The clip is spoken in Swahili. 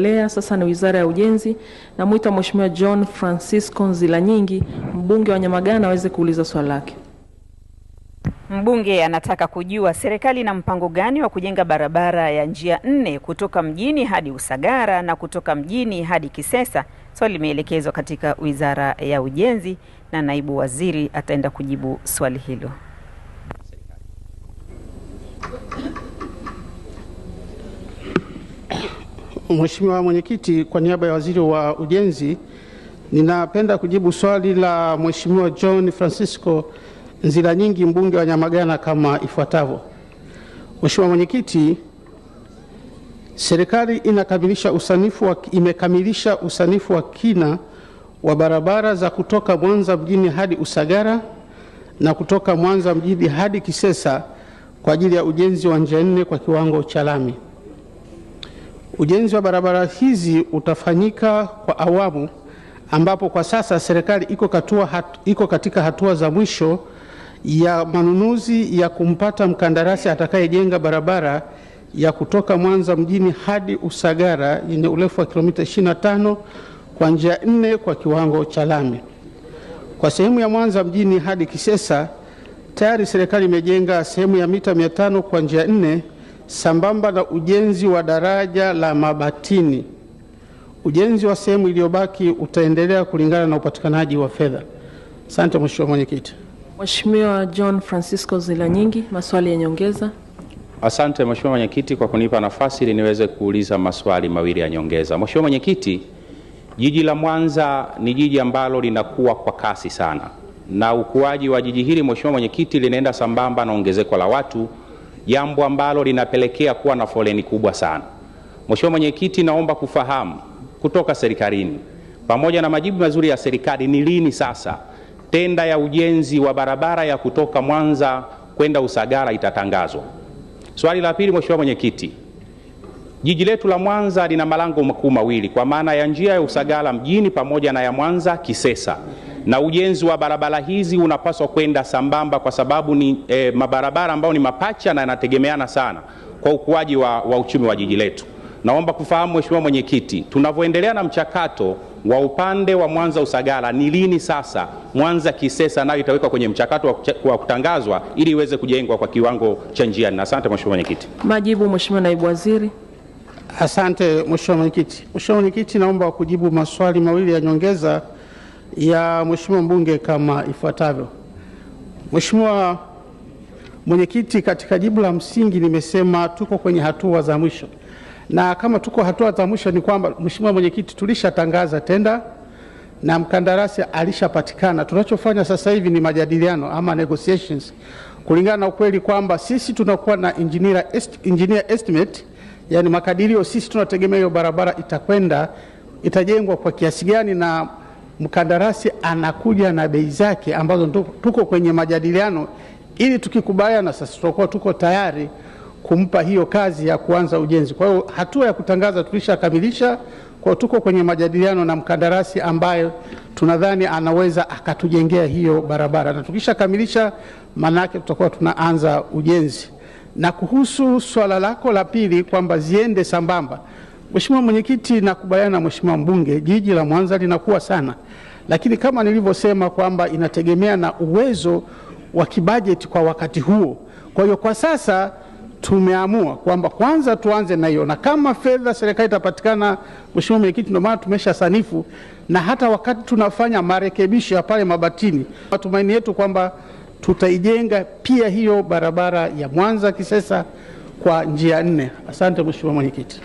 Sasa ni Wizara ya Ujenzi, na mwita Mheshimiwa John Francisco Nzilanyingi, mbunge wa Nyamagana, aweze kuuliza swali lake. Mbunge anataka kujua serikali ina mpango gani wa kujenga barabara ya njia 4 kutoka mjini hadi Usagara na kutoka mjini hadi Kisesa. Swali limeelekezwa katika Wizara ya Ujenzi na naibu waziri ataenda kujibu swali hilo. Mheshimiwa Mwenyekiti, kwa niaba ya Waziri wa Ujenzi, ninapenda kujibu swali la Mheshimiwa John Francisco Nzilanyingi, mbunge wa Nyamagana, kama ifuatavyo. Mheshimiwa Mwenyekiti, serikali imekamilisha usanifu wa kina wa barabara za kutoka Mwanza mjini hadi Usagara na kutoka Mwanza mjini hadi Kisesa kwa ajili ya ujenzi wa njia 4 kwa kiwango cha lami. Ujenzi wa barabara hizi utafanyika kwa awamu, ambapo kwa sasa serikali iko katika hatua za mwisho ya manunuzi ya kumpata mkandarasi atakayejenga barabara ya kutoka Mwanza mjini hadi Usagara yenye urefu wa kilomita 25 kwa njia 4 kwa kiwango cha lami. Kwa sehemu ya Mwanza mjini hadi Kisesa, tayari serikali imejenga sehemu ya mita 500 kwa njia 4 sambamba na ujenzi wa daraja la Mabatini. Ujenzi wa sehemu iliyobaki utaendelea kulingana na upatikanaji wa fedha. Asante Mheshimiwa Mwenyekiti. Mheshimiwa John Francisco Nzilanyingi, maswali ya nyongeza. Asante Mheshimiwa Mwenyekiti kwa kunipa nafasi ili niweze kuuliza maswali mawili ya nyongeza. Mheshimiwa Mwenyekiti, jiji la Mwanza ni jiji ambalo linakuwa kwa kasi sana, na ukuaji wa jiji hili Mheshimiwa Mwenyekiti linaenda sambamba na ongezeko la watu, jambo ambalo linapelekea kuwa na foleni kubwa sana. Mheshimiwa Mwenyekiti, naomba kufahamu kutoka serikalini, pamoja na majibu mazuri ya serikali, ni lini sasa tenda ya ujenzi wa barabara ya kutoka Mwanza kwenda Usagara itatangazwa? Swali la pili Mheshimiwa Mwenyekiti, jiji letu la Mwanza lina malango makuu mawili, kwa maana ya njia ya Usagara mjini pamoja na ya Mwanza Kisesa, na ujenzi wa barabara hizi unapaswa kwenda sambamba kwa sababu ni mabarabara ambao ni mapacha na yanategemeana sana kwa ukuaji wa uchumi wa jiji letu. Naomba kufahamu Mheshimiwa Mwenyekiti, tunavyoendelea na mchakato wa upande wa Mwanza Usagara, ni lini sasa Mwanza Kisesa nayo itawekwa kwenye mchakato wa kutangazwa ili iweze kujengwa kwa kiwango cha njia 4? Asante Mheshimiwa Mwenyekiti. Majibu Mheshimiwa naibu waziri. Asante Mheshimiwa Mwenyekiti. Mheshimiwa Mwenyekiti, naomba kujibu maswali mawili ya nyongeza ya Mheshimiwa mbunge kama ifuatavyo. Mheshimiwa Mwenyekiti, katika jibu la msingi nimesema tuko kwenye hatua za mwisho, na kama tuko hatua za mwisho ni kwamba Mheshimiwa Mwenyekiti, tulishatangaza tenda na mkandarasi alishapatikana. Tunachofanya sasa hivi ni majadiliano ama negotiations, kulingana na ukweli kwamba sisi tunakuwa na engineer estimate, yani makadirio. Sisi tunategemea hiyo barabara itajengwa kwa kiasi gani, na mkandarasi anakuja na bei zake ambazo tuko kwenye majadiliano, ili tukikubaliana sasa tutakuwa tuko tayari kumpa hiyo kazi ya kuanza ujenzi. Kwa hiyo hatua ya kutangaza tulishakamilisha, kwa tuko kwenye majadiliano na mkandarasi ambaye tunadhani anaweza akatujengea hiyo barabara, na tukishakamilisha maana yake tutakuwa tunaanza ujenzi. Na kuhusu swala lako la pili kwamba ziende sambamba, Mheshimiwa Mwenyekiti, nakubaliana na Mheshimiwa mbunge, jiji la Mwanza linakuwa sana, lakini kama nilivyosema kwamba inategemea na uwezo wa kibajeti kwa wakati huo. Kwa hiyo kwa sasa tumeamua kwamba kwanza tuanze na hiyo, na kama fedha serikali itapatikana, Mheshimiwa Mwenyekiti, ndio maana tumesha sanifu, na hata wakati tunafanya marekebisho ya pale Mabatini, matumaini yetu kwamba tutaijenga pia hiyo barabara ya Mwanza Kisesa kwa njia 4. Asante Mheshimiwa Mwenyekiti.